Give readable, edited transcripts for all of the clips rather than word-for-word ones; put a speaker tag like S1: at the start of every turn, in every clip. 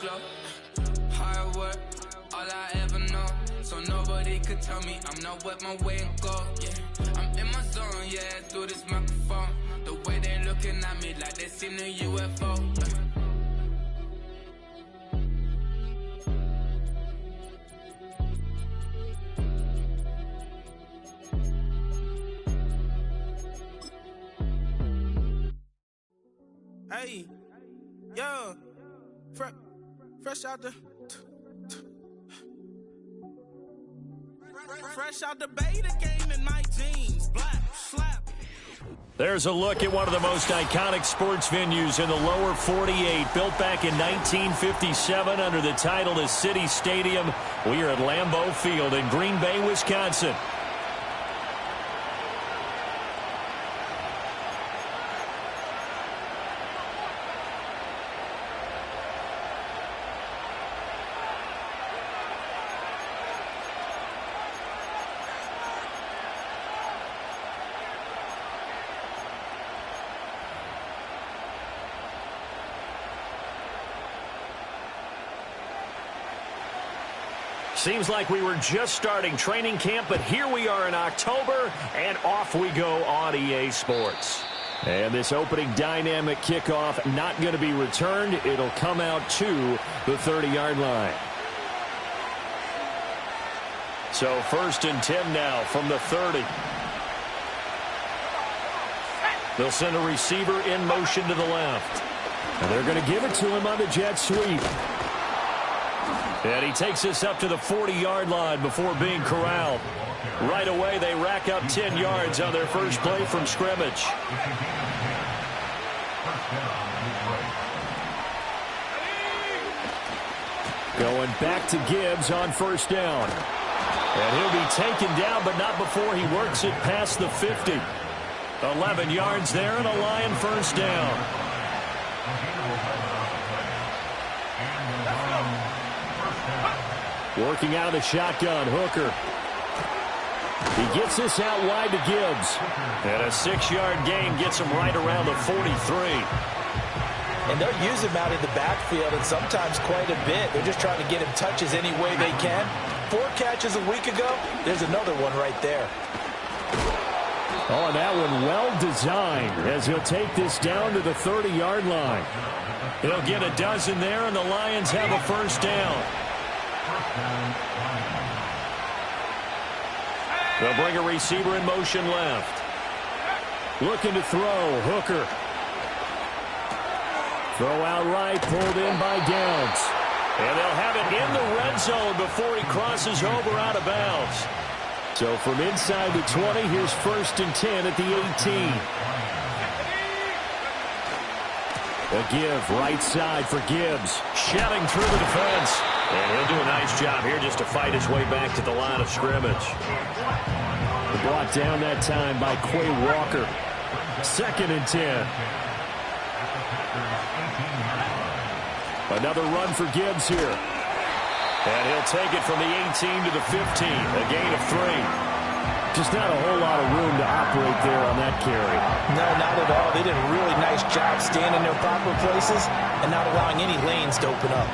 S1: glow. Hard work, all I ever know. So nobody could tell me I'm not with my way and go. Yeah, I'm in my zone, yeah, through this microphone. The way they looking at me like they seen a UFO.
S2: Hey, yo, fresh out the beta game in my jeans, black slap.
S3: There's a look at one of the most iconic sports venues in the lower 48, built back in 1957 under the title of City Stadium. We are at Lambeau Field in Green Bay, Wisconsin. Seems like we were just starting training camp, but here we are in October, and off we go on EA Sports. And this opening dynamic kickoff not going to be returned. It'll come out to the 30-yard line. So 1st and 10 now from the 30. They'll send a receiver in motion to the left. And they're going to give it to him on the jet sweep. And he takes this up to the 40-yard line before being corralled. Right away, they rack up 10 yards on their first play from scrimmage. Going back to Gibbs on 1st down. And he'll be taken down, but not before he works it past the 50. 11 yards there and a Lion 1st down. Working out of the shotgun, Hooker. He gets this out wide to Gibbs. And a 6-yard gain gets him right around the 43.
S4: And they'll use him out in the backfield, and sometimes quite a bit. They're just trying to get him touches any way they can. 4 catches a week ago. There's another one right there.
S3: Oh, and that one well designed as he'll take this down to the 30-yard line. He'll get a dozen there, and the Lions have a 1st down. They'll bring a receiver in motion left. Looking to throw, Hooker. Throw out right, pulled in by Downs. And they'll have it in the red zone before he crosses over out of bounds. So from inside the 20, here's 1st and 10 at the 18. A give right side for Gibbs. Shelling through the defense. And he'll do a nice job here just to fight his way back to the line of scrimmage. Brought down that time by Quay Walker. 2nd and 10. Another run for Gibbs here. And he'll take it from the 18 to the 15. A gain of 3. Just not a whole lot of room to operate there on that carry.
S4: No, not at all. They did a really nice job staying in their proper places and not allowing any lanes to open up.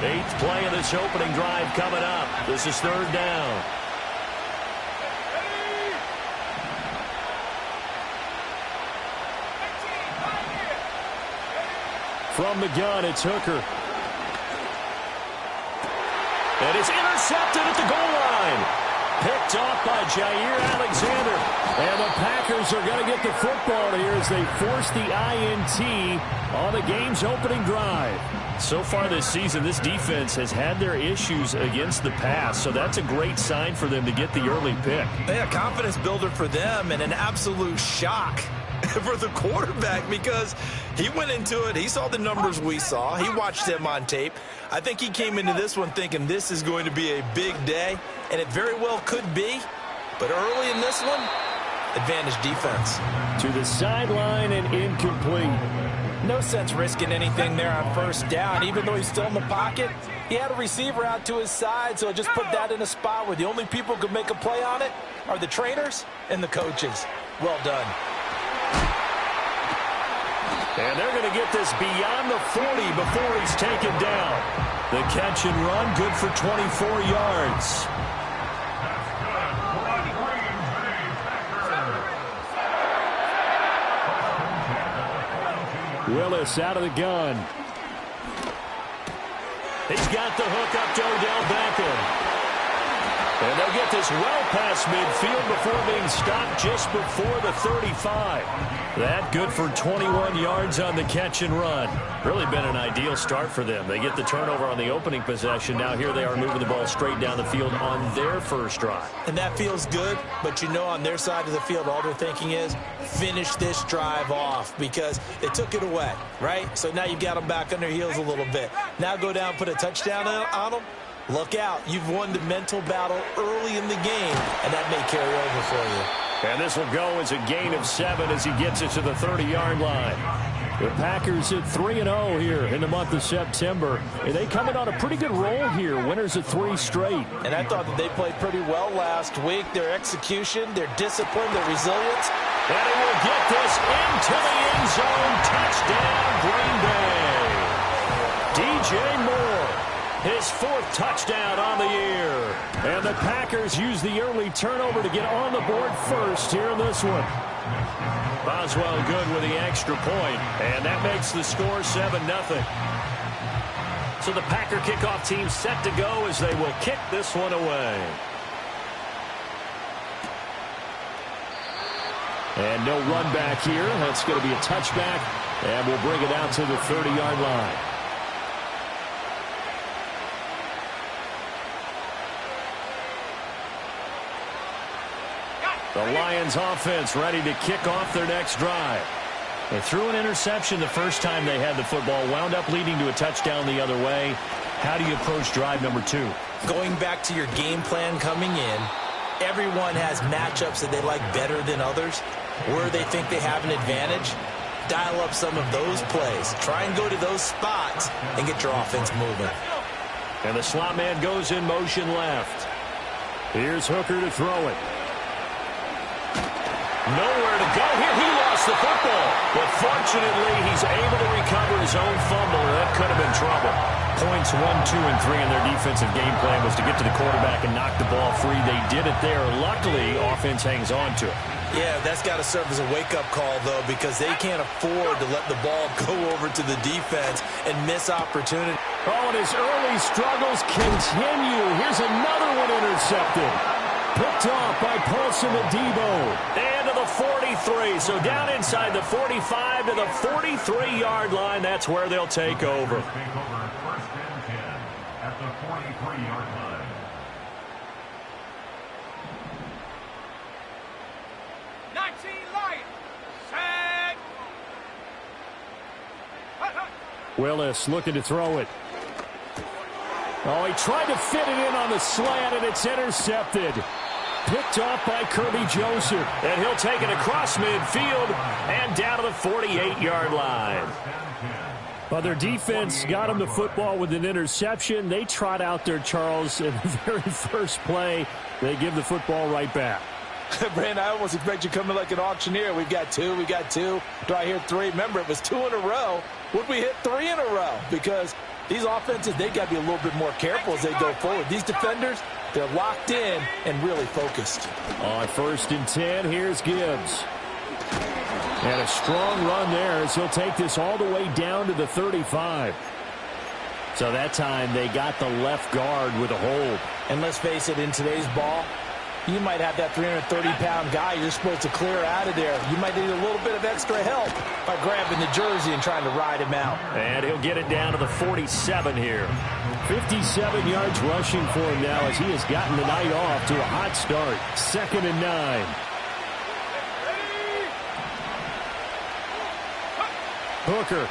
S3: 8th play of this opening drive coming up. This is 3rd down. From the gun, it's Hooker. And it's intercepted at the goal line. Picked off by Jair Alexander. And the Packers are going to get the football here as they force the INT on the game's opening drive. So far this season, this defense has had their issues against the pass, so that's a great sign for them to get the early pick.
S4: Yeah, confidence builder for them and an absolute shock for the quarterback because he went into it. He saw the numbers we saw. He watched them on tape. I think he came into this one thinking this is going to be a big day, and it very well could be. But early in this one, advantage defense.
S3: To the sideline and incomplete.
S4: No sense risking anything there on 1st down. Even though he's still in the pocket, he had a receiver out to his side, so just put that in a spot where the only people who could make a play on it are the trainers and the coaches. Well done.
S3: And they're going to get this beyond the 40 before he's taken down. The catch and run, good for 24 yards. Willis out of the gun. He's got the hook up to Odell Beckham. And they'll get this well past midfield before being stopped just before the 35. That good for 21 yards on the catch and run. Really been an ideal start for them. They get the turnover on the opening possession. Now here they are moving the ball straight down the field on their first drive.
S4: And that feels good, but you know on their side of the field all they're thinking is finish this drive off because they took it away, right? So now you've got them back on their heels a little bit. Now go down, put a touchdown on them. Look out. You've won the mental battle early in the game, and that may carry over for you.
S3: And this will go as a gain of 7 as he gets it to the 30-yard line. The Packers at 3-0 here in the month of September. And they come in on a pretty good roll here. Winners of 3 straight.
S4: And I thought that they played pretty well last week. Their execution, their discipline, their resilience.
S3: And he will get this into the end zone. Touchdown, Green Bay. DJ Moore. His 4th touchdown on the year. And the Packers use the early turnover to get on the board first here in this one. Boswell good with the extra point, and that makes the score 7-0. So the Packer kickoff team set to go as they will kick this one away. And no run back here. That's going to be a touchback, and we'll bring it out to the 30-yard line. The Lions offense ready to kick off their next drive. They threw an interception the first time they had the football, wound up leading to a touchdown the other way. How do you approach drive number 2?
S4: Going back to your game plan coming in, everyone has matchups that they like better than others, where they think they have an advantage. Dial up some of those plays. Try and go to those spots and get your offense moving.
S3: And the slot man goes in motion left. Here's Hooker to throw it. Nowhere to go here. He lost the football. But fortunately, he's able to recover his own fumble, or that could have been trouble. Points 1, 2, and 3 in their defensive game plan was to get to the quarterback and knock the ball free. They did it there. Luckily, offense hangs on to it.
S4: Yeah, that's got to serve as a wake-up call, though, because they can't afford to let the ball go over to the defense and miss opportunity.
S3: Oh, and his early struggles continue. Here's another one intercepted. Picked off by Paulson Adebo. And to the 43. So down inside the 45 to the 43-yard line. That's where they'll take over.
S5: First and 10 at the 43-yard line.
S3: Willis looking to throw it. Oh, he tried to fit it in on the slant, and it's intercepted. Picked off by Kirby Joseph. And he'll take it across midfield and down to the 48-yard line. Well, their defense got him the football with an interception. They trot out there, Charles, in the very first play. They give the football right back.
S4: Brandon, I almost expect you coming like an auctioneer. We've got 2, we got 2. Do I hear 3? Remember, it was 2 in a row. Would we hit 3 in a row? Because these offenses, they got to be a little bit more careful as they go forward. These defenders, they're locked in and really focused.
S3: On 1st and 10, here's Gibbs. And a strong run there as he'll take this all the way down to the 35. So that time they got the left guard with a hold.
S4: And let's face it, in today's ball, you might have that 330-pound guy you're supposed to clear out of there. You might need a little bit of extra help by grabbing the jersey and trying to ride him out.
S3: And he'll get it down to the 47 here. 57 yards rushing for him now as he has gotten the night off to a hot start. 2nd and 9. Hooker.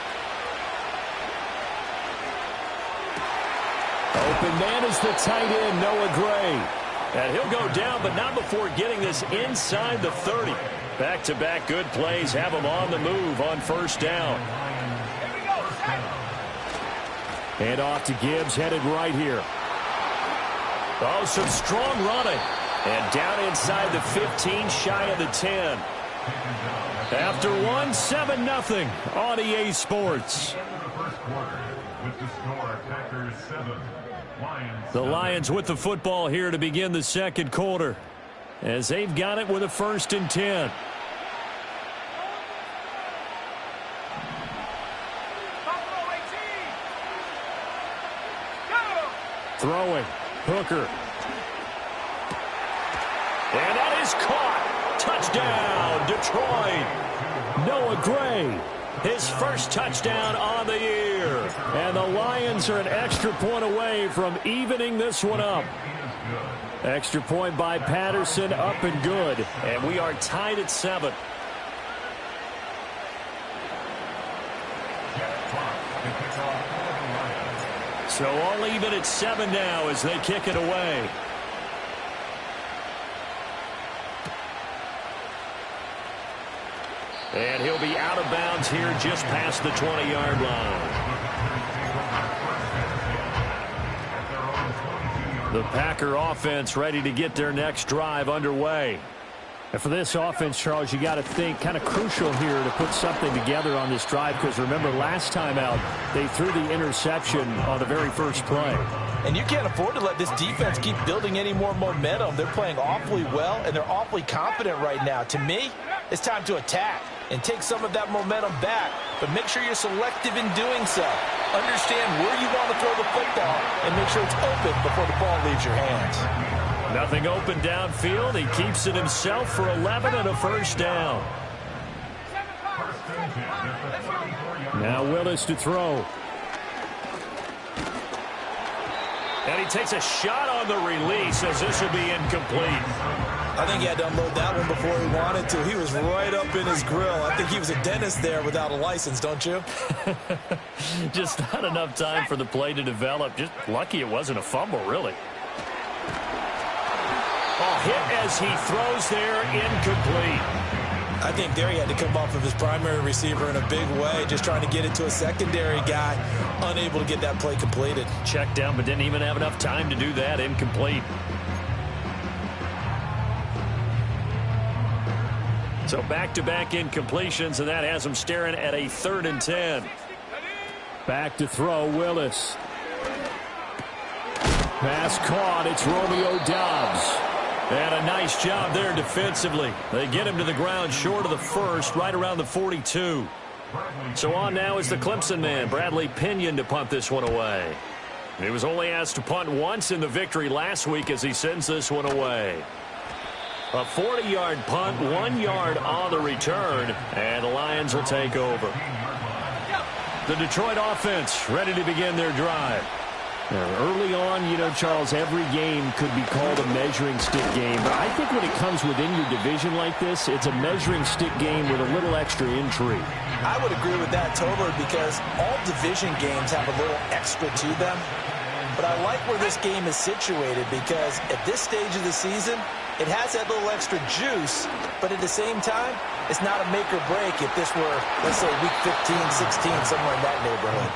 S3: Open man is the tight end, Noah Gray. And he'll go down, but not before getting this inside the 30. Back-to-back good plays have him on the move on 1st down. And off to Gibbs, headed right here. Oh, some strong running. And down inside the 15, shy of the 10. After one, 7-0 on EA Sports. The Lions with the football here to begin the second quarter, as they've got it with a 1st and 10. Throwing. Hooker. And that is caught. Touchdown, Detroit. Noah Gray, his first touchdown on the year. And the Lions are an extra point away from evening this one up. Extra point by Patterson, up and good. And we are tied at 7. So all even at 7 now as they kick it away. And he'll be out of bounds here just past the 20-yard line. The Packer offense ready to get their next drive underway. And for this offense, Charles, you got to think kind of crucial here to put something together on this drive, because remember last time out they threw the interception on the very first play.
S4: And you can't afford to let this defense keep building any more momentum. They're playing awfully well, and they're awfully confident right now. To me, it's time to attack and take some of that momentum back, but make sure you're selective in doing so. Understand where you want to throw the football and make sure it's open before the ball leaves your hands.
S3: Nothing open downfield. He keeps it himself for 11 and a first down. Now Willis to throw. And he takes a shot on the release as this will be incomplete.
S4: I think he had to unload that one before he wanted to. He was right up in his grill. I think he was a dentist there without a license, don't you?
S3: Just not enough time for the play to develop. Just lucky it wasn't a fumble, really. Oh, hit as he throws there, incomplete.
S4: I think there he had to come off of his primary receiver in a big way, just trying to get it to a secondary guy, unable to get that play completed.
S3: Checked down, but didn't even have enough time to do that. Incomplete. So back-to-back incompletions, and that has him staring at a 3rd and 10. Back to throw, Willis. Pass caught. It's Romeo Doubs. And a nice job there defensively. They get him to the ground short of the first, right around the 42. So on now is the Clemson man, Bradley Pinion, to punt this one away. He was only asked to punt once in the victory last week as he sends this one away. A 40-yard punt, 1 yard on the return, and the Lions will take over. The Detroit offense ready to begin their drive. Now, early on, you know, Charles, every game could be called a measuring stick game. But I think when it comes within your division like this, it's a measuring stick game with a little extra intrigue.
S4: I would agree with that totally, because all division games have a little extra to them. But I like where this game is situated, because at this stage of the season, it has that little extra juice, but at the same time, it's not a make or break if this were, let's say, week 15, 16, somewhere in that neighborhood.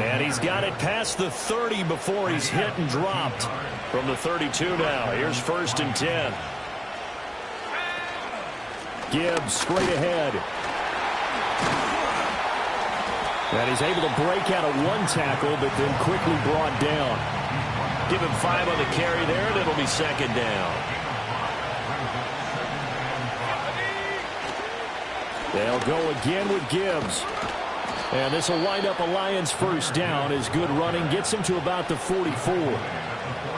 S3: And he's got it past the 30 before he's hit and dropped from the 32 now. Here's 1st and 10. Gibbs straight ahead. And he's able to break out of one tackle, but then quickly brought down. Give him 5 on the carry there, and it'll be 2nd down. They'll go again with Gibbs. And this will wind up a Lions 1st down as good running gets him to about the 44.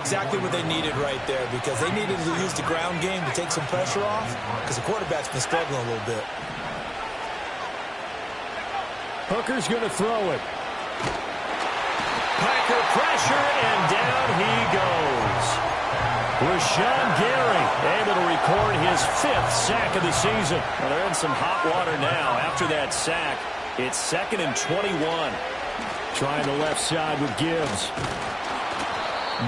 S4: Exactly what they needed right there, because they needed to use the ground game to take some pressure off, because the quarterback's been struggling a little bit.
S3: Hooker's going to throw it. Packer pressure, and down he goes. Rashawn Gary able to record his 5th sack of the season. Well, they're in some hot water now after that sack. It's 2nd and 21. Trying the left side with Gibbs.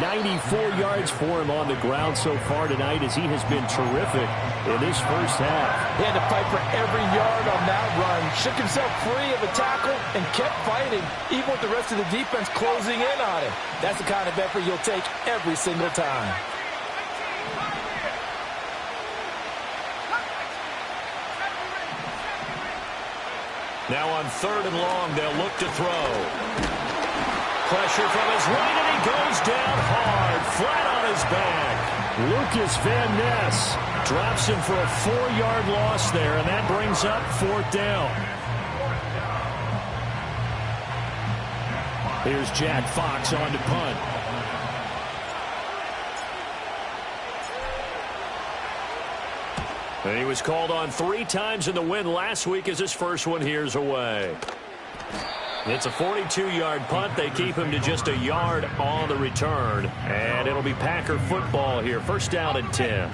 S3: 94 yards for him on the ground so far tonight, as he has been terrific in this first half.
S4: He had to fight for every yard on that run. Shook himself free of a tackle and kept fighting, even with the rest of the defense closing in on him. That's the kind of effort you'll take every single time.
S3: Now on 3rd and long, they'll look to throw. Pressure from his right, and he goes down hard, flat on his back. Lucas Van Ness drops him for a 4-yard loss there, and that brings up 4th down. Here's Jack Fox on to punt. And he was called on 3 times in the win last week as his first one here's away. It's a 42-yard punt. They keep him to just a yard on the return. And it'll be Packer football here. 1st down and 10.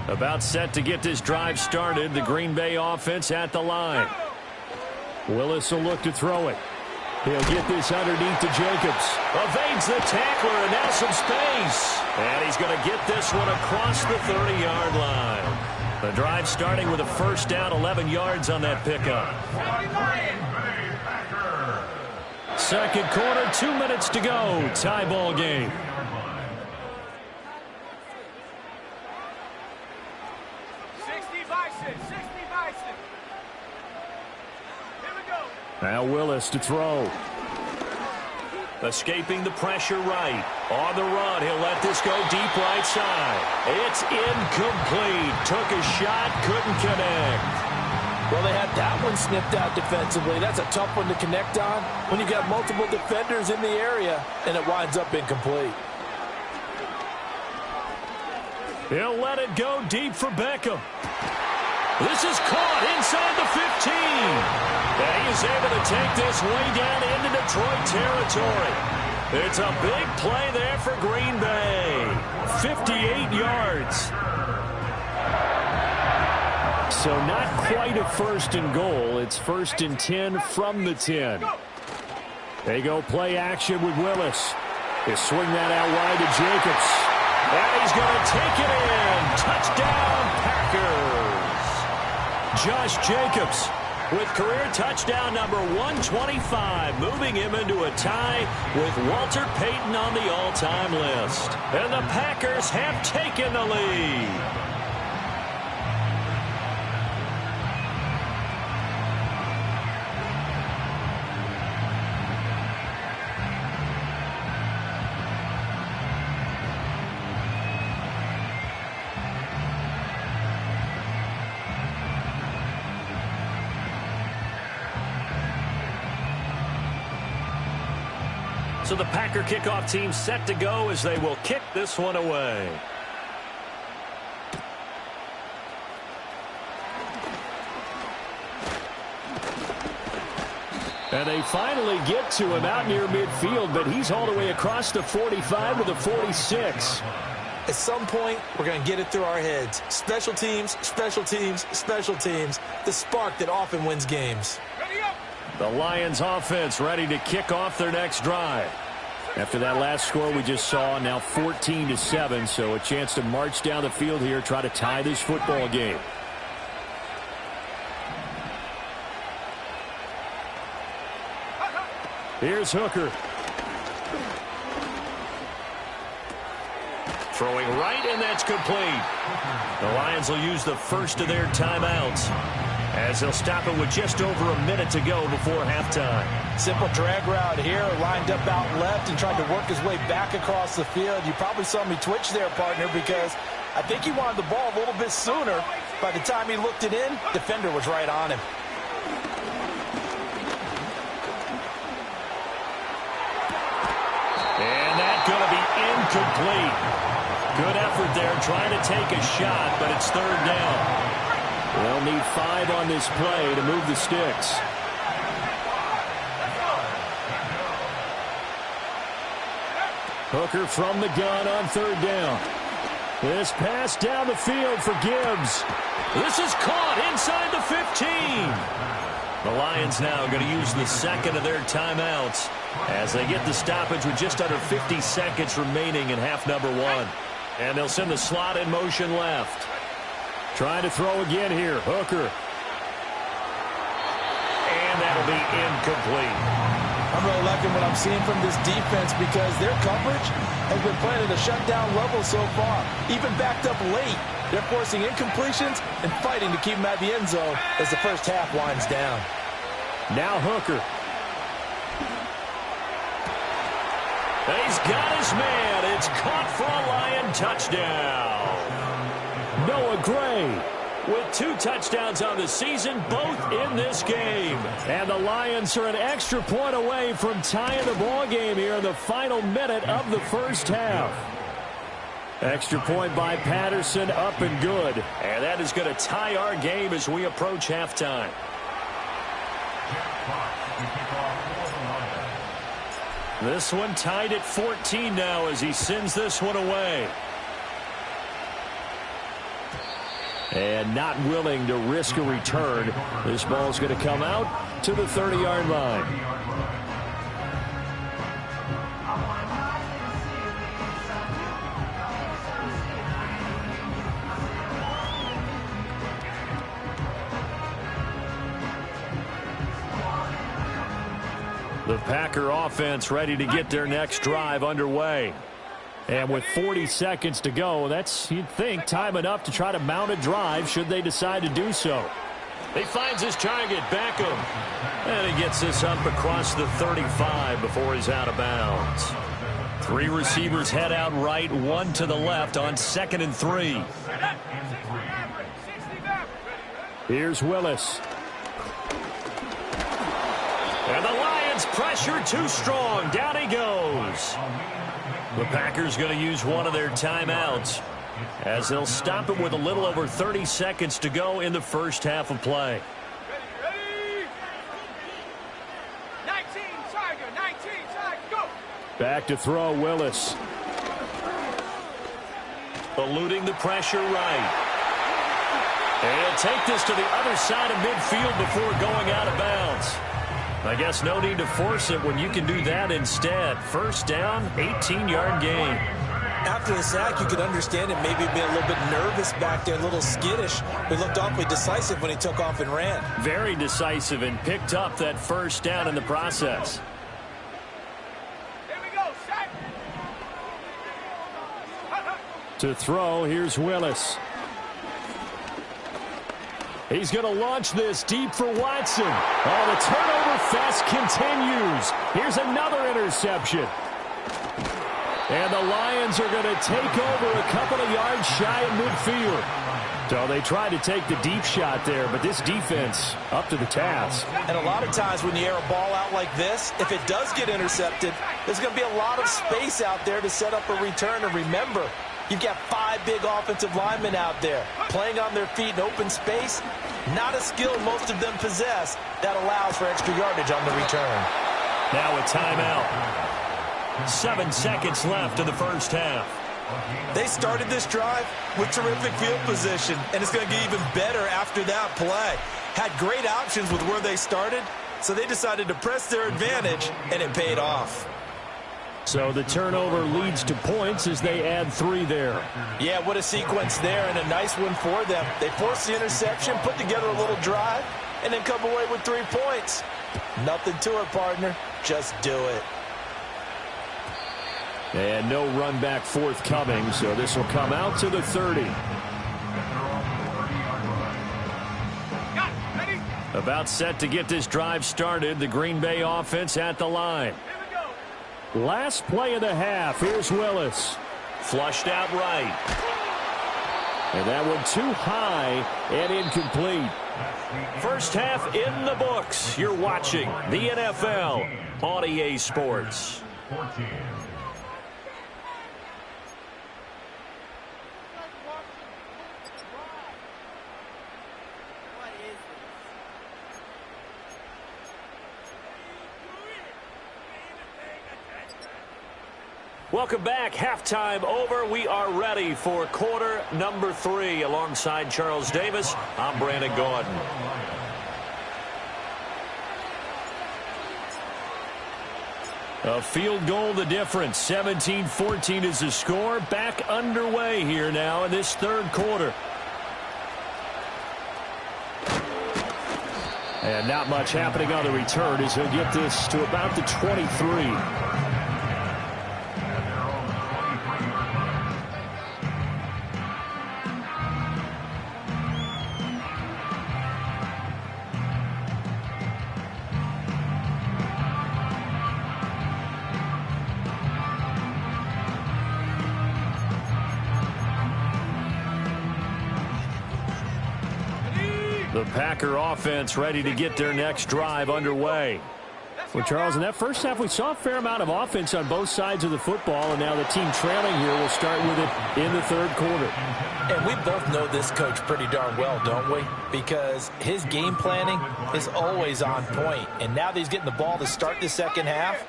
S3: About set to get this drive started. The Green Bay offense at the line. Willis will look to throw it. He'll get this underneath to Jacobs. Evades the tackler, and now some space. And he's going to get this one across the 30-yard line. The drive starting with a 1st down, 11 yards on that pickup. 2nd quarter, 2 minutes to go. Tie ball game. Now Willis to throw. Escaping the pressure right. On the run, he'll let this go deep right side. It's incomplete. Took a shot, couldn't connect.
S4: Well, they had that one snipped out defensively. That's a tough one to connect on when you've got multiple defenders in the area, and it winds up incomplete.
S3: He'll let it go deep for Beckham. This is caught inside the 15. And he is able to take this way down into Detroit territory. It's a big play there for Green Bay. 58 yards. So not quite a 1st and goal. It's 1st and 10 from the 10. They go play action with Willis. They swing that out wide to Jacobs. And he's going to take it in. Touchdown, Packers. Josh Jacobs with career touchdown number 125, moving him into a tie with Walter Payton on the all-time list. And the Packers have taken the lead. So the Packer kickoff team set to go as they will kick this one away. And they finally get to him out near midfield, but he's all the way across the 45 to the 46.
S4: At some point, we're going to get it through our heads. Special teams, special teams, special teams. The spark that often wins games.
S3: The Lions offense ready to kick off their next drive. After that last score we just saw, now 14-7, so a chance to march down the field here, try to tie this football game. Here's Hooker. Throwing right, and that's complete. The Lions will use the first of their timeouts as they'll stop it with just over a minute to go before halftime.
S4: Simple drag route here, lined up out left and tried to work his way back across the field. You probably saw me twitch there, partner, because I think he wanted the ball a little bit sooner. By the time he looked it in, defender was right on him.
S3: And that's going to be incomplete. Good effort there trying to take a shot, but it's 3rd down. They'll need 5 on this play to move the sticks. Hooker from the gun on 3rd down. This pass down the field for Gibbs. This is caught inside the 15. The Lions now going to use the second of their timeouts as they get the stoppage with just under 50 seconds remaining in half number 1. And they'll send the slot in motion left. Trying to throw again here. Hooker. And that'll be incomplete.
S4: I'm really liking what I'm seeing from this defense because their coverage has been playing at a shutdown level so far. Even backed up late, they're forcing incompletions and fighting to keep them at the end zone as the first half winds down.
S3: Now Hooker. He's got his man. It's caught for a Lion touchdown. Noah Gray with 2 touchdowns on the season, both in this game. And the Lions are an extra point away from tying the ball game here in the final minute of the first half. Extra point by Patterson, up and good. And that is going to tie our game as we approach halftime. This one tied at 14 now as he sends this one away. And not willing to risk a return. This ball's going to come out to the 30-yard line. The Packer offense ready to get their next drive underway. And with 40 seconds to go, that's, you'd think, time enough to try to mount a drive should they decide to do so. He finds his target, Beckham. And he gets this up across the 35 before he's out of bounds. 3 receivers head out right, 1 to the left on 2nd and 3. Here's Willis. And the Lions pressure too strong. Down he goes. The Packers going to use one of their timeouts as they'll stop him with a little over 30 seconds to go in the first half of play.
S2: Ready? 19, Tiger, 19, Tiger, go!
S3: Back to throw, Willis. Eluding the pressure right. And he'll take this to the other side of midfield before going out of bounds. I guess no need to force it when you can do that instead. First down, 18-yard gain.
S4: After the sack, you could understand him maybe being a little bit nervous back there, a little skittish. He looked awfully decisive when he took off and ran.
S3: Very decisive and picked up that first down in the process.
S2: Here we go, set!
S3: To throw, here's Willis. He's going to launch this deep for Watson. Oh, the turnover fest continues. Here's another interception. And the Lions are going to take over a couple of yards shy of midfield. So they tried to take the deep shot there, but this defense up to the task.
S4: And a lot of times when you air a ball out like this, if it does get intercepted, there's going to be a lot of space out there to set up a return. And remember, you've got 5 big offensive linemen out there playing on their feet in open space. Not a skill most of them possess that allows for extra yardage on the return.
S3: Now a timeout. 7 seconds left in the first half.
S4: They started this drive with terrific field position, and it's going to get even better after that play. Had great options with where they started, so they decided to press their advantage, and it paid off.
S3: So the turnover leads to points as they add 3 there.
S4: Yeah, what a sequence there, and a nice one for them. They forced the interception, put together a little drive, and then come away with 3 points. Nothing to it, partner. Just do it.
S3: And no run back forthcoming, so this will come out to the 30. About set to get this drive started. The Green Bay offense at the line. Last play of the half. Here's Willis. Flushed out right. And that one too high and incomplete. First half in the books. You're watching the NFL on EA Sports.
S5: 14.
S3: Welcome back. Halftime over. We are ready for quarter number 3. Alongside Charles Davis, I'm Brandon Gordon. A field goal the difference. 17-14 is the score. Back underway here now in this third quarter. And not much happening on the return as he'll get this to about the 23. The Packer offense ready to get their next drive underway. Well, Charles, in that first half, we saw a fair amount of offense on both sides of the football, and now the team trailing here will start with it in the third quarter.
S4: And we both know this coach pretty darn well, don't we? Because his game planning is always on point. And now that he's getting the ball to start the second half,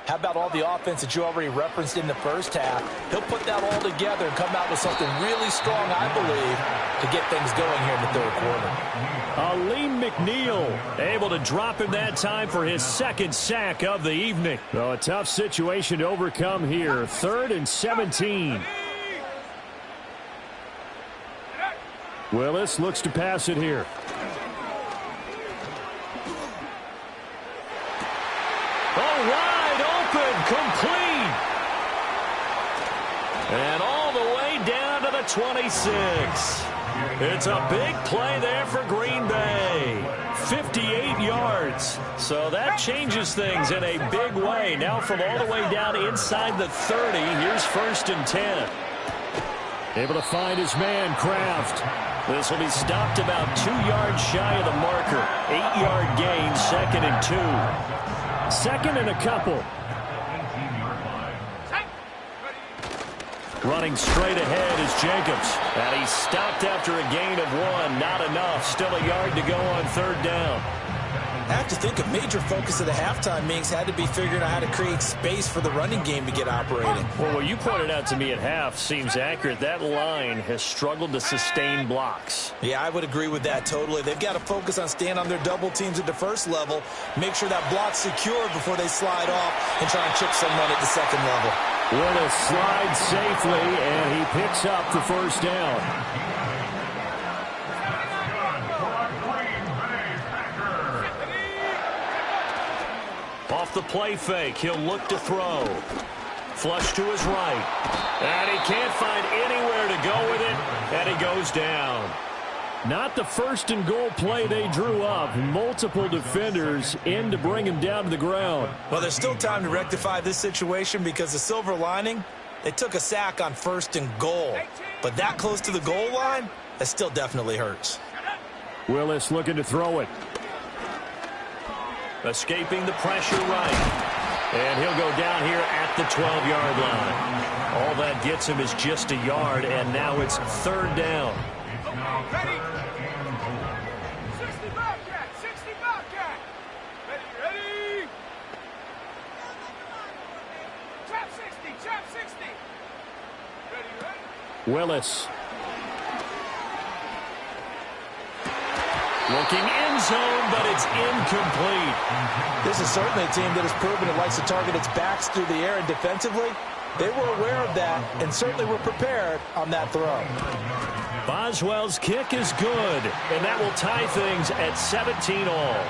S4: how about all the offense that you already referenced in the first half? He'll put that all together and come out with something really strong, I believe, to get things going here in the third quarter.
S3: Aleem McNeil able to drop him that time for his second sack of the evening. So a tough situation to overcome here. 3rd and 17. Willis looks to pass it here. Oh, wide open, complete. And all the way down to the 26. It's a big play there for Green Bay. 58 yards. So that changes things in a big way. Now from all the way down inside the 30, here's 1st and 10. Able to find his man, Kraft. This will be stopped about 2 yards shy of the marker. 8-yard gain, 2nd and 2. 2nd and a couple. Running straight ahead is Jacobs. And he's stopped after a gain of 1. Not enough. Still a yard to go on 3rd down.
S4: I have to think a major focus of the halftime meetings had to be figuring out how to create space for the running game to get operating.
S3: Well, what you pointed out to me at half seems accurate. That line has struggled to sustain blocks.
S4: Yeah, I would agree with that totally. They've got to focus on staying on their double teams at the first level, make sure that block's secure before they slide off and try and chip someone at the second level.
S3: Willis slides safely, and he picks up the 1st down. Off the play fake, he'll look to throw. Flush to his right. And he can't find anywhere to go with it, and he goes down. Not the 1st and goal play they drew up. Multiple defenders in to bring him down to the ground.
S4: Well, there's still time to rectify this situation because the silver lining, they took a sack on 1st and goal. But that close to the goal line, that still definitely hurts.
S3: Willis looking to throw it. Escaping the pressure right. And he'll go down here at the 12-yard line. All that gets him is just a yard, and now it's 3rd down.
S2: Ready? 60 Bobcat! 60 Bobcat! Ready? Trap 60! Trap 60! Ready?
S3: Willis. Looking end zone, but it's incomplete.
S4: This is certainly a team that has proven it likes to target its backs through the air, and defensively, they were aware of that and certainly were prepared on that throw.
S3: Boswell's kick is good, and that will tie things at 17 all.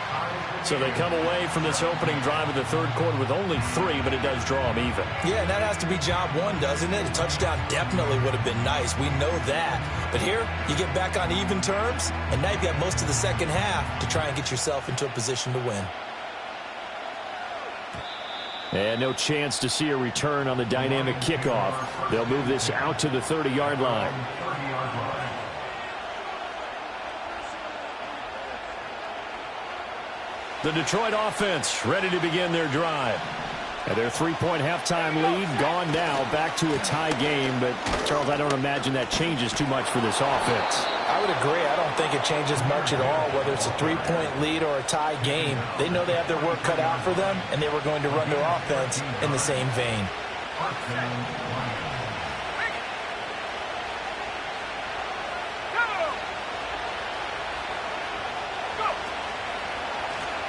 S3: So they come away from this opening drive of the third quarter with only 3, but it does draw them even.
S4: Yeah, and that has to be job 1, doesn't it? A touchdown definitely would have been nice. We know that. But here, you get back on even terms, and now you've got most of the second half to try and get yourself into a position to win.
S3: And no chance to see a return on the dynamic kickoff. They'll move this out to the 30-yard line. The Detroit offense ready to begin their drive. And their 3-point halftime lead gone now, back to a tie game. But, Charles, I don't imagine that changes too much for this offense.
S4: I would agree. I don't think it changes much at all, whether it's a 3-point lead or a tie game. They know they have their work cut out for them, and they were going to run their offense in the same vein.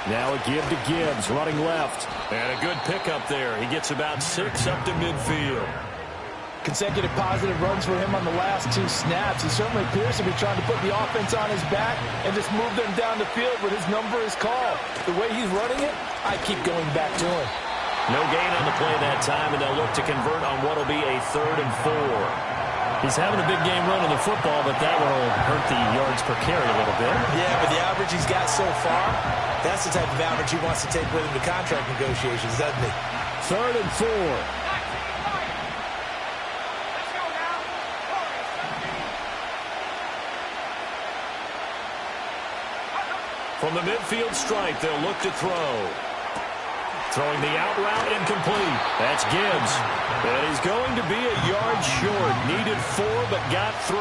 S3: Now a give to Gibbs, running left. And a good pickup there. He gets about 6 up to midfield.
S4: Consecutive positive runs for him on the last 2 snaps. He certainly appears to be trying to put the offense on his back and just move them down the field when his number is called. The way he's running it, I keep going back to him.
S3: No gain on the play that time, and they'll look to convert on what will be a 3rd and 4. He's having a big game running the football, but that will hurt the yards per carry a little bit.
S4: Yeah, but the average he's got so far, that's the type of average he wants to take with him to contract negotiations, doesn't he?
S3: 3rd and 4. From the midfield stripe, they'll look to throw. Throwing the out route incomplete. That's Gibbs. And he's going to be a yard short. Needed 4, but got 3.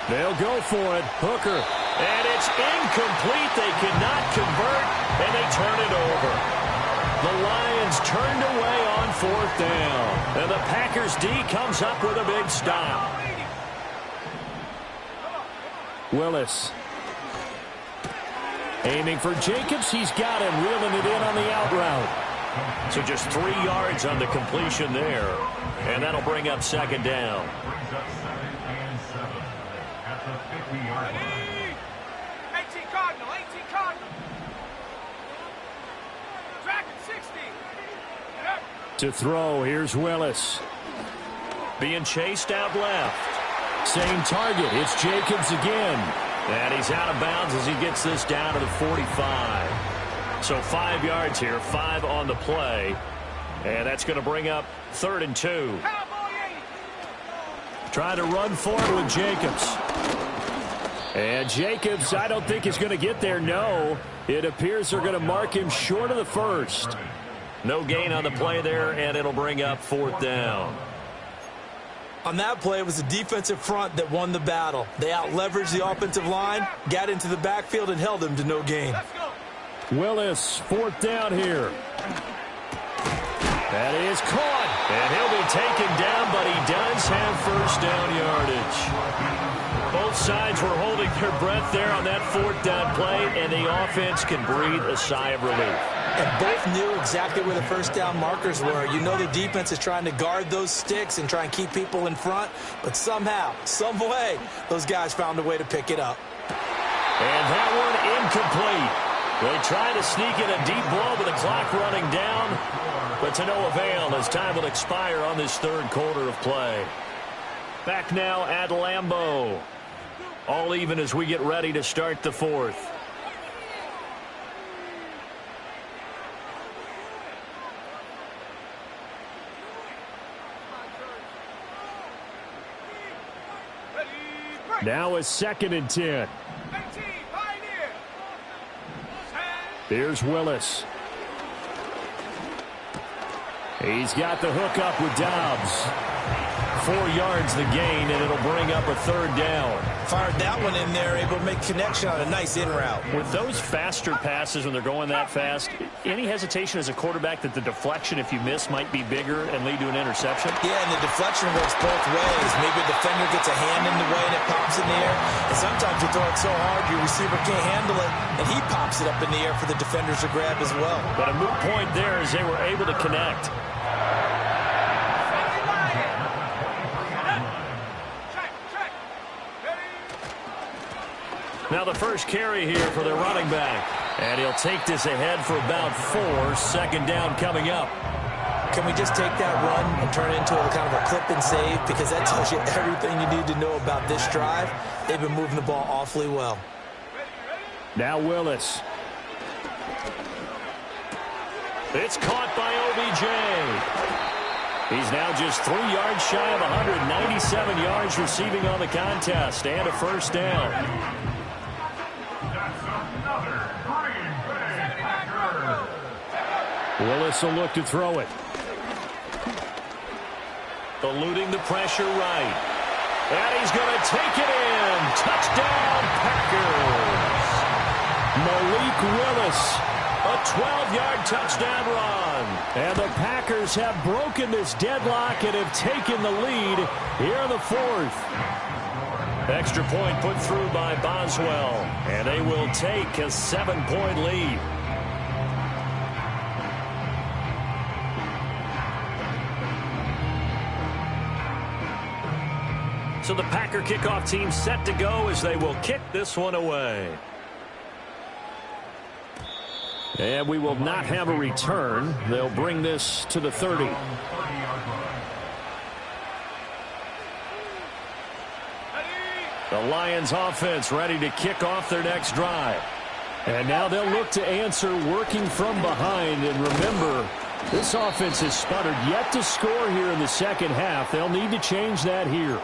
S3: They'll go for it. Hooker. And it's incomplete. They cannot convert, and they turn it over. The Lions turned away on 4th down. And the Packers D comes up with a big stop. Willis. Aiming for Jacobs. He's got him, reeling it in on the out route. So just 3 yards on the completion there. And that'll bring up 2nd down.
S5: Brings up 2nd and 7 at the 50-yard line.
S2: 18 Cardinal, 18 Cardinal. Track at 60.
S3: To throw, here's Willis. Being chased out left. Same target. It's Jacobs again. And he's out of bounds as he gets this down to the 45. So 5 yards here, 5 on the play. And that's going to bring up 3rd and 2. Trying to run forward with Jacobs. And Jacobs, I don't think he's going to get there. No. It appears they're going to mark him short of the 1st. No gain on the play there, and it'll bring up 4th down.
S4: On that play, it was the defensive front that won the battle. They out-leveraged the offensive line, got into the backfield, and held him to no gain.
S3: Willis, 4th down here. That is caught. And he'll be taken down, but he does have 1st down yardage. Both sides were holding their breath there on that 4th down play, and the offense can breathe a sigh of relief.
S4: And both knew exactly where the 1st down markers were. You know the defense is trying to guard those sticks and try and keep people in front, but somehow, some way, those guys found a way to pick it up.
S3: And that one incomplete. They try to sneak in a deep ball with the clock running down, but to no avail as time will expire on this 3rd quarter of play. Back now at Lambeau. All even as we get ready to start the 4th. Now is 2nd and 10. Here's Willis. He's got the hook up with Dobbs. 4 yards the gain, and it'll bring up a 3rd down.
S4: Fired that one in there, able to make connection on a nice in route.
S3: With those faster passes when they're going that fast, any hesitation as a quarterback that the deflection, if you miss, might be bigger and lead to an interception?
S4: Yeah, and the deflection works both ways. Maybe a defender gets a hand in the way and it pops in the air. And sometimes you throw it so hard your receiver can't handle it, and he pops it up in the air for the defenders to grab as well.
S3: But a moot point there as they were able to connect. Now the first carry here for their running back. And he'll take this ahead for about 4. 2nd down coming up.
S4: Can we just take that run and turn it into a kind of a clip and save? Because that tells you everything you need to know about this drive. They've been moving the ball awfully well.
S3: Now Willis. It's caught by OBJ. He's now just 3 yards shy of 197 yards receiving on the contest and a 1st down. Willis will look to throw it. Eluding the pressure right. And he's going to take it in. Touchdown, Packers. Malik Willis, a 12-yard touchdown run. And the Packers have broken this deadlock and have taken the lead here in the 4th. Extra point put through by Boswell. And they will take a 7-point lead. So the Packer kickoff team set to go as they will kick this one away. And we will not have a return. They'll bring this to the 30. The Lions offense ready to kick off their next drive. And now they'll look to answer working from behind. And remember, This offense has sputtered, yet to score here in the second half. They'll need to change that here.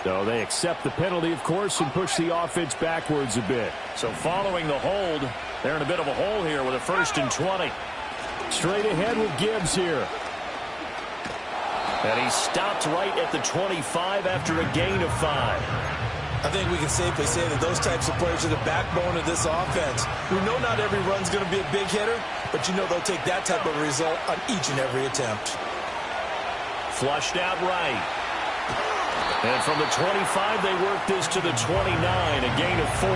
S3: So they accept the penalty, of course, and push the offense backwards a bit. So following the hold, they're in a bit of a hole here with a 1st and 20. Straight ahead with Gibbs here. And he stopped right at the 25 after a gain of 5.
S4: I think we can safely say that those types of players are the backbone of this offense. We know not every run's going to be a big hitter, but you know they'll take that type of result on each and every attempt.
S3: Flushed out right. And from the 25, they work this to the 29, a gain of 4.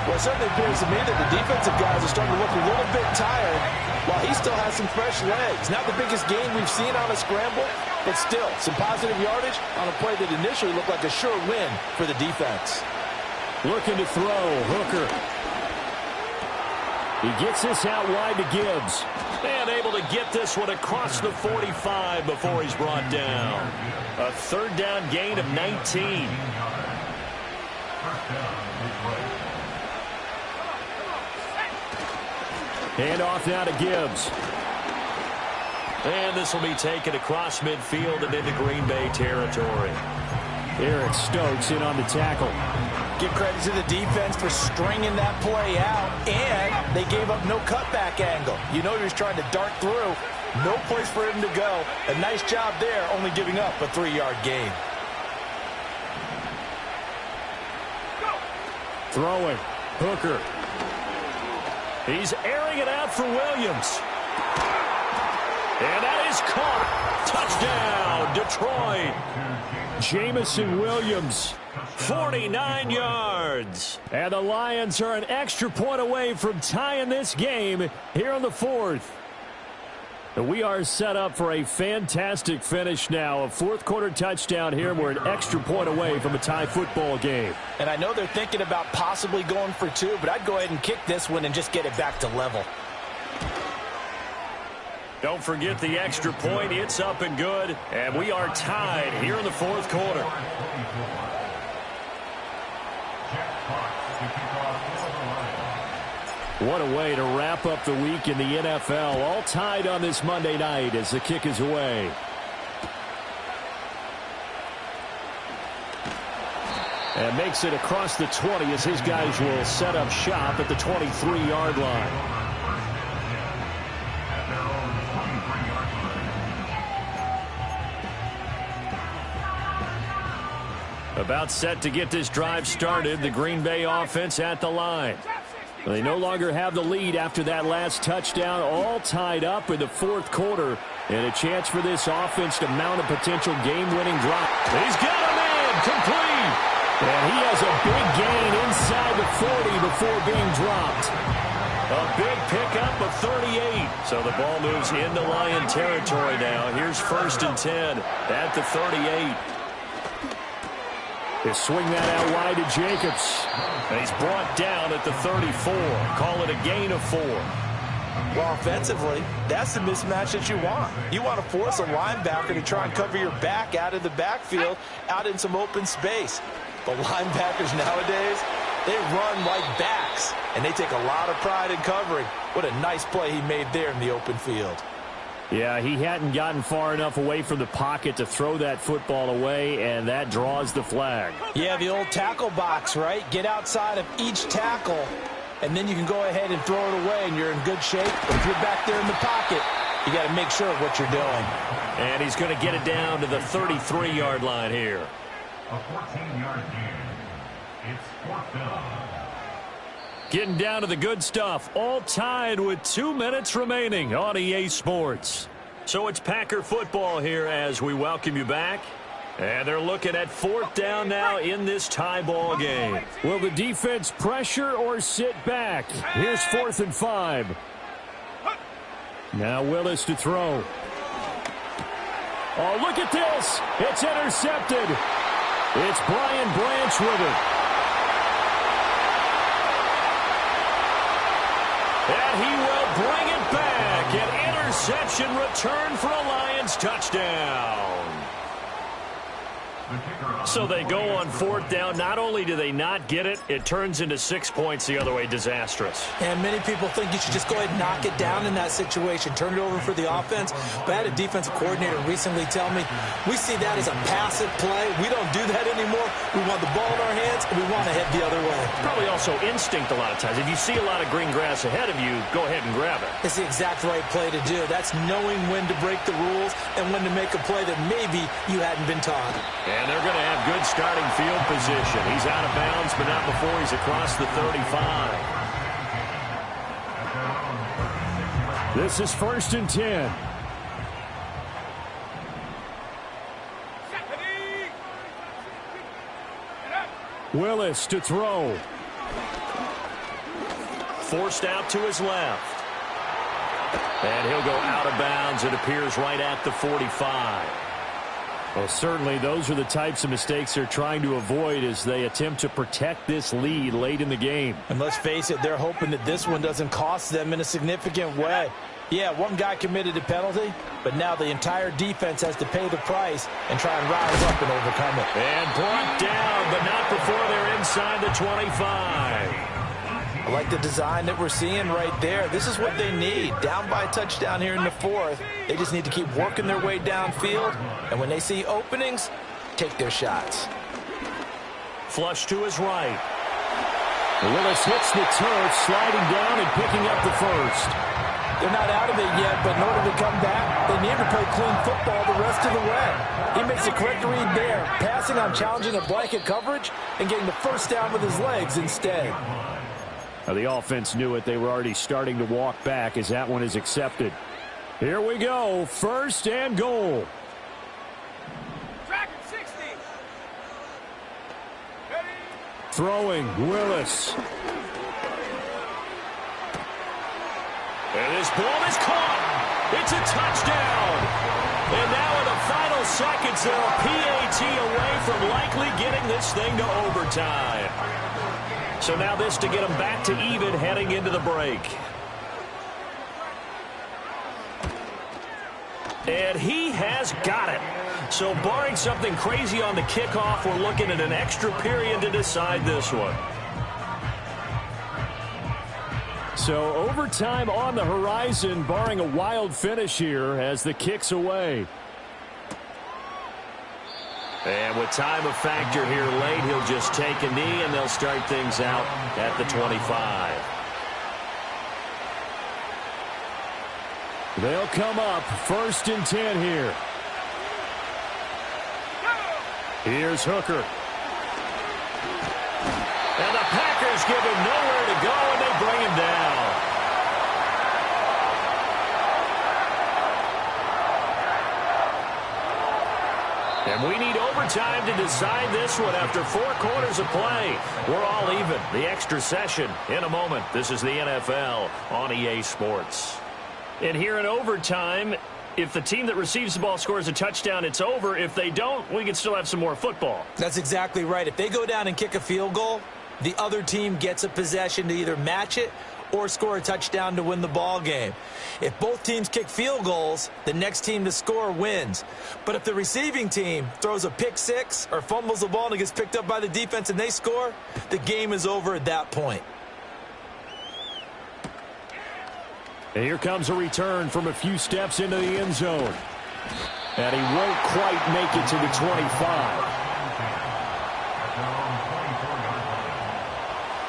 S4: Well, it certainly appears to me that the defensive guys are starting to look a little bit tired while he still has some fresh legs. Not the biggest gain we've seen on a scramble, but still some positive yardage on a play that initially looked like a sure win for the defense.
S3: Looking to throw, Hooker. He gets this out wide to Gibbs. And able to get this one across the 45 before he's brought down. A 3rd down gain of 19. Hand off now to Gibbs. And this will be taken across midfield and into Green Bay territory. Eric Stokes in on the tackle.
S4: Give credit to the defense for stringing that play out, and they gave up no cutback angle. You know he was trying to dart through. No place for him to go. A nice job there, only giving up a 3-yard gain.
S3: Throwing. Hooker. He's airing it out for Williams. And that is caught. Touchdown, Detroit. Jamison Williams, 49 yards. And the Lions are an extra point away from tying this game here in the 4th. We are set up for a fantastic finish now. A 4th quarter touchdown here. We're an extra point away from a tie football game.
S4: And I know they're thinking about possibly going for 2, but I'd go ahead and kick this one and just get it back to level.
S3: Don't forget the extra point. It's up and good. And we are tied here in the 4th quarter. What a way to wrap up the week in the NFL. All tied on this Monday night as the kick is away. And makes it across the 20 as his guys will set up shop at the 23-yard line. About set to get this drive started. The Green Bay offense at the line. They no longer have the lead after that last touchdown. All tied up in the 4th quarter. And a chance for this offense to mount a potential game-winning drive. He's got a man complete. And he has a big gain inside the 40 before being dropped. A big pickup of 38. So the ball moves into Lion territory now. Here's 1st and 10 at the 38. They swing that out wide to Jacobs. And he's brought down at the 34. Call it a gain of 4.
S4: Well, offensively, that's the mismatch that you want. You want to force a linebacker to try and cover your back out of the backfield, out in some open space. But linebackers nowadays, they run like backs, and they take a lot of pride in covering. What a nice play he made there in the open field.
S3: Yeah, he hadn't gotten far enough away from the pocket to throw that football away, and that draws the flag.
S4: Yeah, the old tackle box, right? Get outside of each tackle, and then you can go ahead and throw it away, and you're in good shape. But if you're back there in the pocket, you got to make sure of what you're doing.
S3: And he's going to get it down to the 33-yard line here.
S5: A 14-yard gain. It's 4th down.
S3: Getting down to the good stuff. All tied with 2 minutes remaining on EA Sports. So it's Packer football here as we welcome you back. And they're looking at 4th down now in this tie ball game. Will the defense pressure or sit back? Here's 4th and 5. Now Willis to throw. Oh, look at this. It's intercepted. It's Brian Branch with it. And he will bring it back. An interception return for a Lions touchdown. So they go on fourth down. Not only do they not get it, it turns into 6 points the other way. Disastrous.
S4: And many people think you should just go ahead and knock it down in that situation. Turn it over for the offense. But I had a defensive coordinator recently tell me, we see that as a passive play. We don't do that anymore. We want the ball in our hands, and we want to head the other way.
S3: Probably also instinct a lot of times. If you see a lot of green grass ahead of you, go ahead and grab it.
S4: It's the exact right play to do. That's knowing when to break the rules and when to make a play that maybe you hadn't been taught.
S3: And they're going to have good starting field position. He's out of bounds, but not before he's across the 35.
S6: This is 1st and 10. Willis to throw.
S3: Forced out to his left. And he'll go out of bounds. It appears right at the 45.
S6: Well, certainly those are the types of mistakes they're trying to avoid as they attempt to protect this lead late in the game.
S4: And let's face it, they're hoping that this one doesn't cost them in a significant way. Yeah, one guy committed a penalty, but now the entire defense has to pay the price and try and rise up and overcome it.
S3: And brought down, but not before they're inside the 25.
S4: I like the design that we're seeing right there. This is what they need. Down by a touchdown here in the fourth. They just need to keep working their way downfield. And when they see openings, take their shots.
S3: Flush to his right.
S6: Willis hits the turf, sliding down and picking up the first.
S4: They're not out of it yet, but in order to come back, they need to play clean football the rest of the way. He makes a correct read there, passing on challenging a blanket coverage and getting the first down with his legs instead.
S6: Now, the offense knew it. They were already starting to walk back as that one is accepted. Here we go. 1st and goal.
S2: Track 60. Ready.
S6: Throwing, Willis.
S3: And this ball is caught. It's a touchdown. And now in the final seconds, they're a PAT away from likely getting this thing to overtime. So now this to get them back to even heading into the break. And he has got it. So barring something crazy on the kickoff, we're looking at an extra period to decide this one.
S6: So overtime on the horizon, barring a wild finish here as the kick's away.
S3: And with time a factor here late, he'll just take a knee and they'll start things out at the 25.
S6: They'll come up 1st and 10 here. Here's Hooker.
S3: And the Packers give him nowhere to go and they bring him down. And we need overtime to decide this one after 4 quarters of play. We're all even. The extra session in a moment. This is the NFL on EA Sports. And here in overtime, if the team that receives the ball scores a touchdown, it's over. If they don't, we can still have some more football.
S4: That's exactly right. If they go down and kick a field goal, the other team gets a possession to either match it or score a touchdown to win the ball game. If both teams kick field goals, the next team to score wins. But if the receiving team throws a pick six or fumbles the ball and it gets picked up by the defense and they score, the game is over at that point.
S6: And here comes a return from a few steps into the end zone. And he won't quite make it to the 25.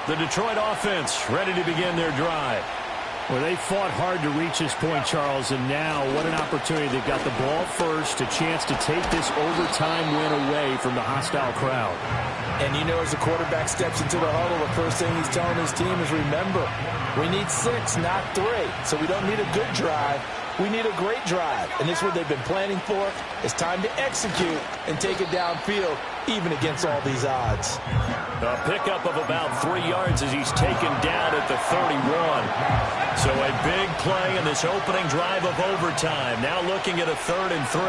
S6: The Detroit offense ready to begin their drive. Well, they fought hard to reach this point, Charles, and now what an opportunity. They've got the ball first, a chance to take this overtime win away from the hostile crowd.
S4: And you know, as the quarterback steps into the huddle, the first thing he's telling his team is, remember, we need 6, not 3. So we don't need a good drive. We need a great drive. And this is what they've been planning for. It's time to execute and take it downfield, even against all these odds.
S3: A pickup of about 3 yards as he's taken down at the 31. So a big play in this opening drive of overtime. Now looking at a 3rd and 3.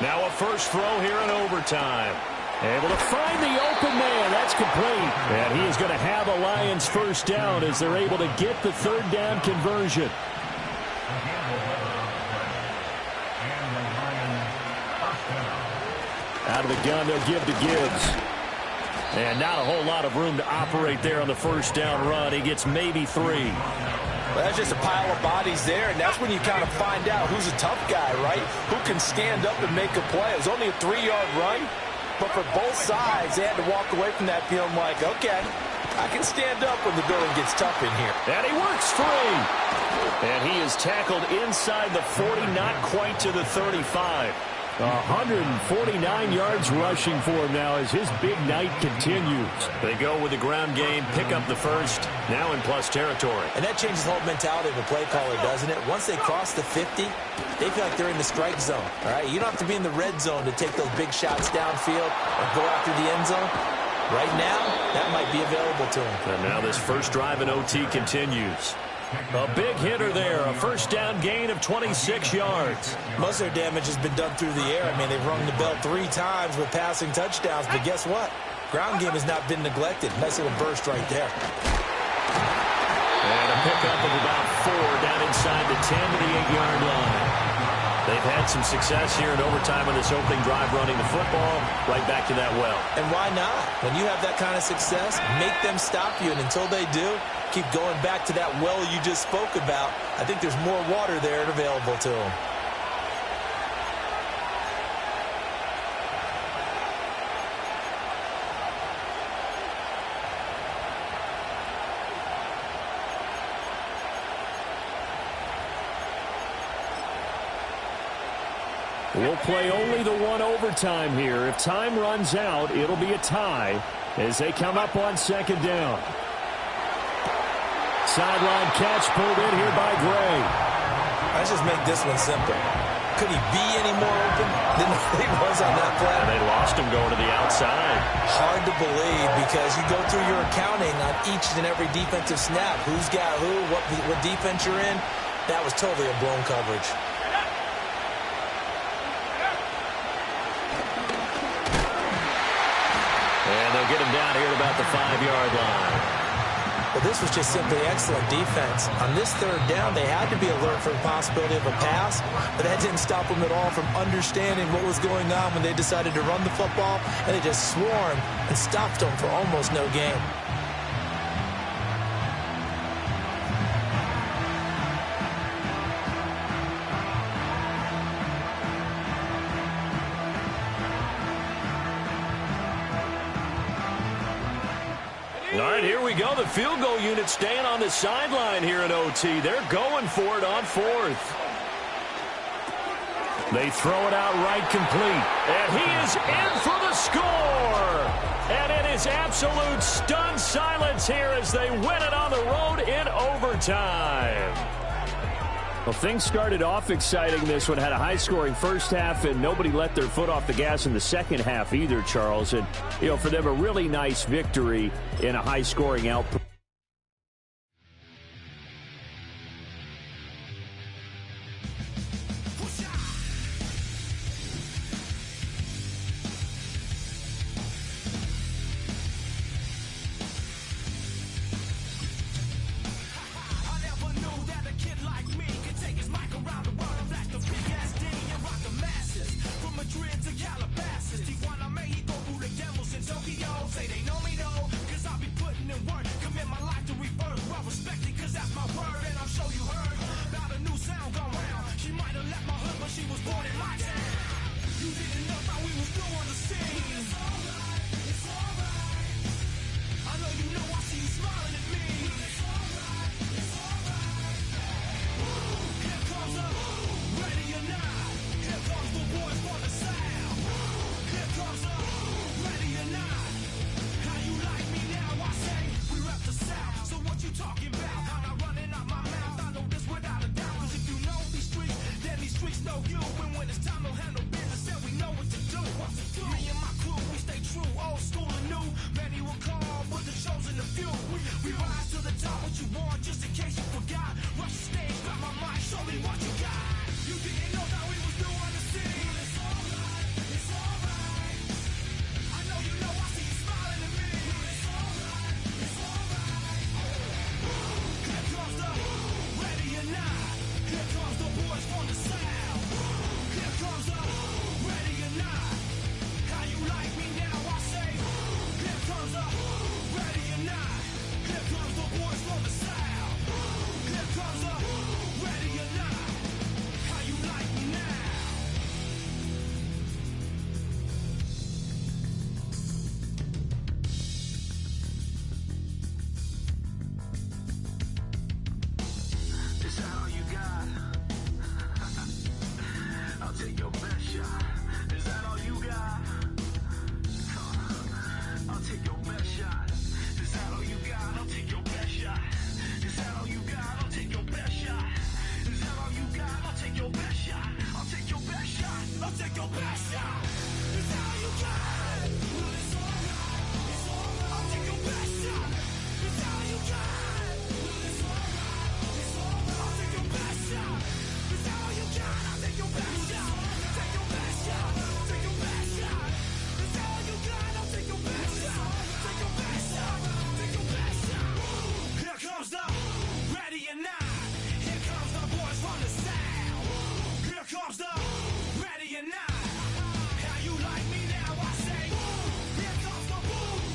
S3: Now a first throw here in overtime. Able to find the open man. That's complete. And he is going to have a Lions first down as they're able to get the 3rd down conversion.
S5: Again, the weather on the play. And the Lions first down.
S6: Out of the gun, they'll give to Gibbs. And not a whole lot of room to operate there on the first down run. He gets maybe 3.
S4: Well, that's just a pile of bodies there, and that's when you kind of find out who's a tough guy, right? Who can stand up and make a play. It was only a 3-yard run, but for both sides, they had to walk away from that feeling like, okay, I can stand up when the going gets tough in here.
S6: And he works free. And he is tackled inside the 40, not quite to the 35. 149 yards rushing for him now as his big night continues. They go with the ground game, pick up the first, now in plus territory.
S4: And that changes the whole mentality of a play caller, doesn't it? Once they cross the 50, they feel like they're in the strike zone. All right, you don't have to be in the red zone to take those big shots downfield or go after the end zone. Right now, that might be available to him.
S6: And now this first drive in OT continues. A big hitter there, a first down gain of 26 yards.
S4: Most of their damage has been done through the air. I mean, they've rung the bell 3 times with passing touchdowns, but guess what? Ground game has not been neglected. Nice little burst right there.
S6: And a pickup of about 4 down inside the 10 to the 8-yard line. They've had some success here in overtime on this opening drive running the football. Right back to that well.
S4: And why not? When you have that kind of success, make them stop you. And until they do, keep going back to that well you just spoke about. I think there's more water there and available to them.
S6: We'll play only the one overtime here. If time runs out, it'll be a tie as they come up on second down. Sideline catch pulled in here by Gray.
S4: Let's just make this one simple. Could he be any more open than he was on that play?
S6: And they lost him going to the outside.
S4: Hard to believe because you go through your accounting on each and every defensive snap. Who's got who, what defense you're in. That was totally a blown coverage.
S6: And they'll get him down here at about the 5-yard line.
S4: Well, this was just simply excellent defense. On this third down, they had to be alert for the possibility of a pass, but that didn't stop them at all from understanding what was going on when they decided to run the football, and they just swarmed and stopped them for almost no gain.
S6: All right, here we go. The field goal unit staying on the sideline here in OT. They're going for it on 4th. They throw it out right complete. And he is in for the score. And it is absolute stunned silence here as they win it on the road in overtime. Well, things started off exciting. This one had a high-scoring first half, and nobody let their foot off the gas in the second half either, Charles. And, you know, for them, a really nice victory in a high-scoring output.